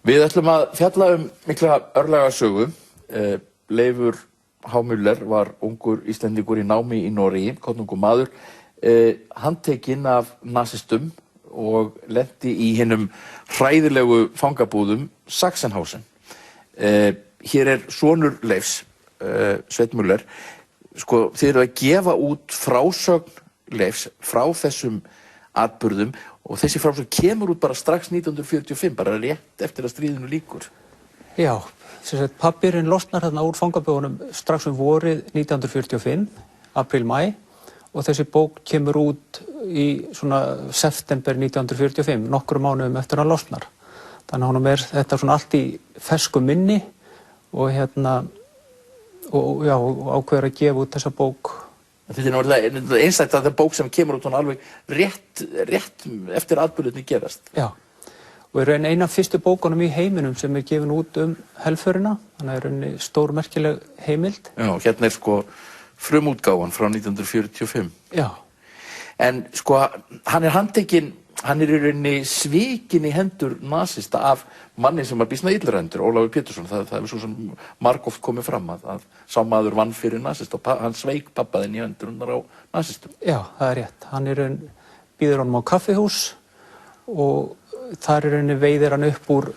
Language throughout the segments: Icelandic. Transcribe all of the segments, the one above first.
Við ætlum að fjalla mikla örlagasögu. Leifur H. Müller var ungur Íslendingur í námi í Noregi, konungur maður, handtekinn af nasistum og lenti í hinum hræðilegu fangabúðum Sachsenhausen. Hér sonur Leifs, Sveinn Müller. Þið eru að gefa út frásögn Leifs frá þessum atburðum og þessi frásögn kemur út bara strax 1945, bara rétt eftir að stríðinu lýkur. Já, pappírinn losnar þarna úr fangabúðunum strax vorið 1945, apríl-maí, og þessi bók kemur út í svona september 1945, nokkrum mánuðum eftir að losnar. Þannig að honum þetta svona allt í fersku minni og ákveður að gefa út þessa bók. Þetta náttúrulega einstakt að það bók sem kemur út alveg rétt eftir atburðirnir gerast. Já, og eina af fyrstu bókunum í heiminum sem gefin út helförina, þannig að stór merkileg heimild. Já, hérna frumútgáfan frá 1945. Já. En hann handtekinn, hann í rauninni svikinn í hendur nasista af manni sem var býsna illræmdur, Ólafur Pétursson. Það hefur svo sem margoft komið fram að sá maður vann fyrir nasista og hann sveik pabba þinn í hendur á nasistum. Já, það er rétt. Hann býður honum á kaffihús og þar veiðir hann upp úr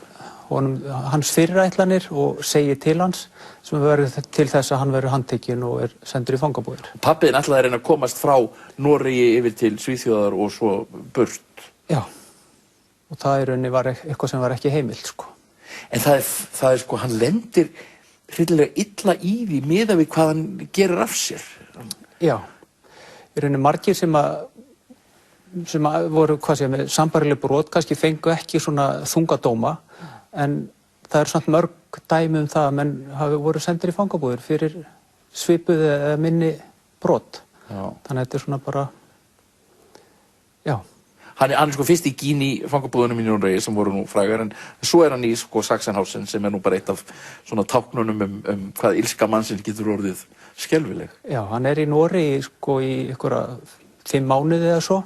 hans fyrirætlanir og segir til hans sem verður til þess að hann verður handtekinn og sendur í fangabúðir. Pabbi þinn ætlaði að reyna að komast frá Noregi yfir til Svíþjóðar og svo burt. Já, og það var eitthvað sem var ekki heimilt, En það hann lendir hryllilega illa í því miðað við hvað hann gerir af sér. Já, margir sem voru með sambærileg brot, kannski fengu ekki svona þungadóma, en það samt mörg dæmi það að menn hafi voru sendir í fangabúðir fyrir svipuð eða minni brot. Já. Þannig að þetta svona bara, já. Hann fyrst í Gini fangabúðunum í Noregi sem voru nú frægar, en svo hann í Sachsenhausen sem nú bara eitt af svona táknunum hvað illska mannsins getur orðið skelfileg. Já, hann í Noregi í einhverja 5 mánuði eða svo,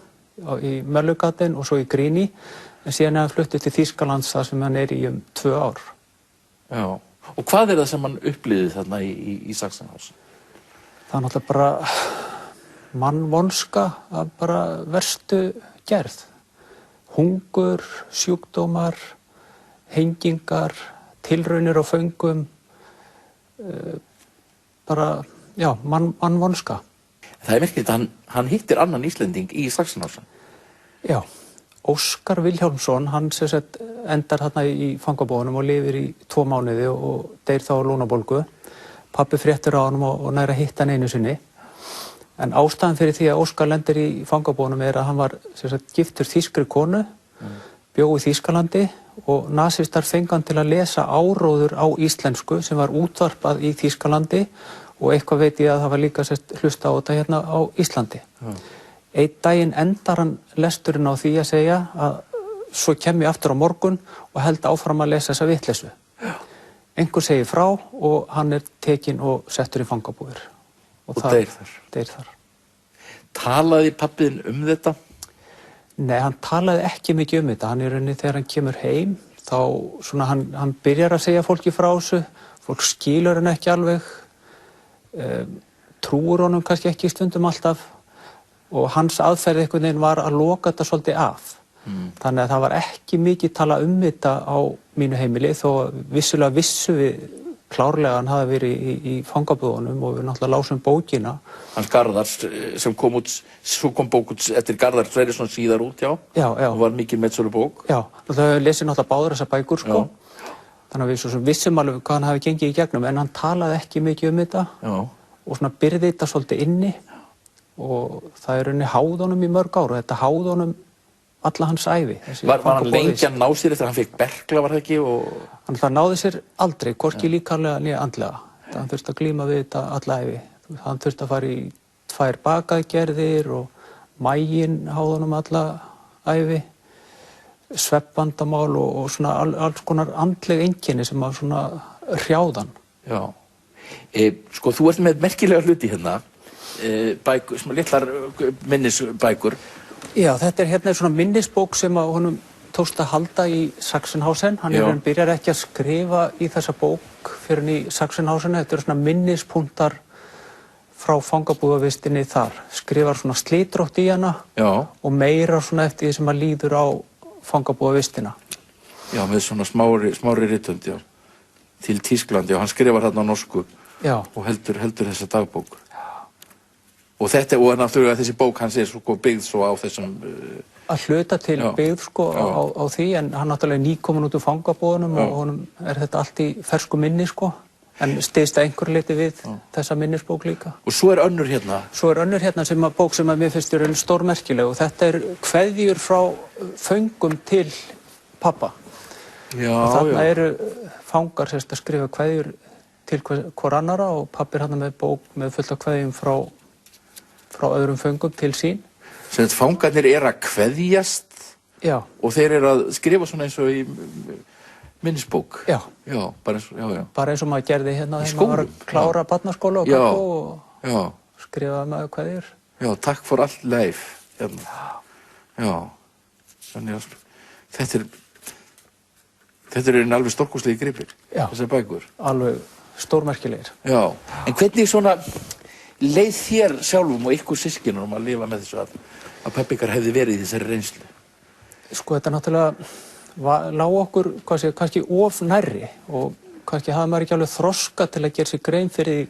í Möllugaten og svo í Grini, en síðan hann fluttið til Þýskalands þar sem hann í 2 ár. Já, og hvað það sem hann upplifði þarna í Sachsenhausen? Það náttúrulega bara mannvonska af bara verstu gerð. Hungur, sjúkdómar, hengingar, tilraunir á föngum, bara, já, mannvonska. Það merkilegt að hann hittir annan Íslending í Sachsenhausen. Já, Óskar Vilhjálmsson, hann endar þarna í fangabúðunum og lifir í 2 mánuði og deyr þá á lúnabólgu. Pabbi fréttir á honum og nær að hitta hann einu sinni. En ástæðan fyrir því að Óskar lendir í fangabúðunum að hann var giftur þýskri konu, bjó í Þýskalandi og nasistar fengu hann til að lesa áróður á íslensku sem var útvarpað í Þýskalandi og eitthvað veit ég að það var líka hlusta á þetta hérna á Íslandi. Einn daginn endar hann lesturinn á því að segja að svo kem ég aftur á morgun og held áfram að lesa þessa vitleysu. Einhver segir frá og hann tekinn og settur í fangabúðir. Og deyr þar. Talaði pabbiðinn þetta? Nei, hann talaði ekki mikið þetta. Hann þegar hann kemur heim, þá hann byrjar að segja fólki frá þessu, fólk skilur hann ekki alveg, trúir honum kannski ekki stundum alltaf og hans aðferð einhvern veginn var að loka þetta svolítið af. Þannig að það var ekki mikið talað þetta á mínu heimili þó vissulega vissu við klárlega hann hafi verið í fangabúðunum og við náttúrulega lásum bókina. Hans Garðars sem kom út, svo kom bók út eftir Garðar Sverrisson síðar út, já. Já. Og var mikið metsölubók. Já, náttúrulega lesið náttúrulega báðar þessar bækur, Þannig að við svo vissum alveg hvað hann hafi gengið í gegnum, en hann talaði ekki mikið þetta. Já. Og svona byrði þetta svolítið inni og það háð honum í mörg ár og þetta háð honum alla hans ævi. Var hann lengi að ná sér eftir að hann fekk berkla, var það ekki? Hann náði sér aldrei, hvorki líkamlega né andlega. Hann þurfti að glíma við þetta alla ævi. Hann þurfti að fara í 2 bakaðgerðir og maginn háð honum alla ævi, svefnvandamál og svona alls konar andleg einkenni sem var svona hrjáðan. Já. Þú ert með merkilega hluti hérna, bækur, svona litlar minnisbækur. Já, þetta hérna svona minnisbók sem að honum tókst að halda í Sachsenhausen. Hann Já. byrjar ekki að skrifa í þessa bók fyrir í Sachsenhausen. Þetta eru svona minnispunktar frá fangabúðavistinni þar. Skrifar svona slitrótt í hana Já. og meira svona eftir því sem að líður á fangabúðavistina. Já, með svona smári ritönd, já. Til Tísklandi og hann skrifar þarna á norsku Já. og heldur þessa dagbók. Og náttúrulega þessi bók hans sko byggð svo á þessum Að hluta til Já. byggð sko Já. á því, en hann náttúrulega nýkominn út úr fangabúðunum og honum þetta allt í fersku minni sko, en styðst að einhverju leyti við þessa minnisbók líka. Og svo önnur hérna. Svo önnur hérna bók sem að mér finnst í raun stórmerkileg og þetta kveðjur frá föngum til pabba. Já, Og þarna já. eru fangar sérst að skrifa kveðjur til hvor annara og pabbi er hérna með bók með fullt af kveðjum frá öðrum föngum til sín. Sem þetta fangarnir að kveðjast Já. og þeir að skrifa svona eins og í minnisbók. Já. Já, bara eins Og maður gerði hérna Í þegar maður var að skólum? klára barnaskóla og Já. kakó og Já. skrifaði maður kveðjur. Já, takk for allt life. Hérna. Já. Þannig að þetta er einn alveg stórkostlegi gripir. Já. Þessar bækur. Alveg stórmerkilegir. Já. En hvernig svona leið þér sjálfum og ykkur systkinum að lifa með þessu að pabbi ykkar hefði verið í þessari reynslu? Sko þetta náttúrulega lá okkur kannski of nærri og kannski hafði maður ekki alveg þroska til að gera sér grein fyrir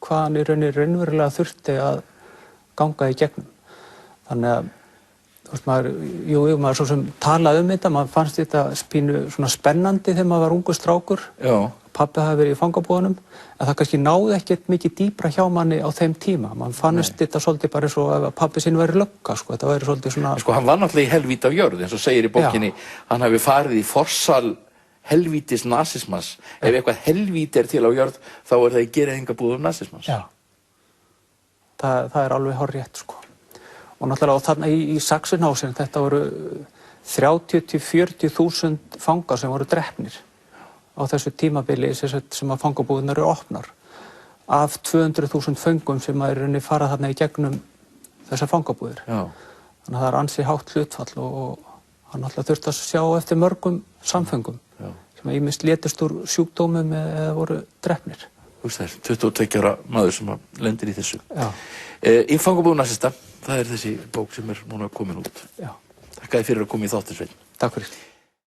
hvað hann í rauninni raunverulega þurfti að ganga í gegnum. Þannig að þú veist maður svo sem talaði þetta, maður fannst þetta spínu svona spennandi þegar maður var ungur strákur. Já. Pabbi hafi verið í fangabúðunum, en það kannski náði ekkert mikið dýpra hjá manni á þeim tíma. Man fannst þetta svolítið bara eins og ef pabbi sinn væri lögga, sko. Þetta væri svolítið svona... Sko, hann var náttúrulega í helvíti af jörð, eins og segir í bókinni. Hann hafi farið í forsal helvítis nasismans. Ef eitthvað helvíti til á jörð, þá það í gereyðingabúðum nasismans. Já. Það alveg hárrétt, sko. Og náttúrulega þarna í Sachsenhausen, þetta voru 30–40.000 fangar sem voru drepnir á þessu tímabili sem að fangabúðunar eru opnar af 200.000 föngum sem að eru fara þarna í gegnum þessar fangabúðir. Já. Þannig að það ansi hátt hlutfall og hann alltaf þurfti að sjá eftir mörgum samföngum sem að ýmist létust úr sjúkdómum eða voru drepnir. Þú veist það, 22 ára maður sem lendir í þessu. Já. Í fangabúðum nasista, það þessi bók sem núna komin út. Já. Þakka þér fyrir að koma í þáttinn, Sveinn. Takk fyrir.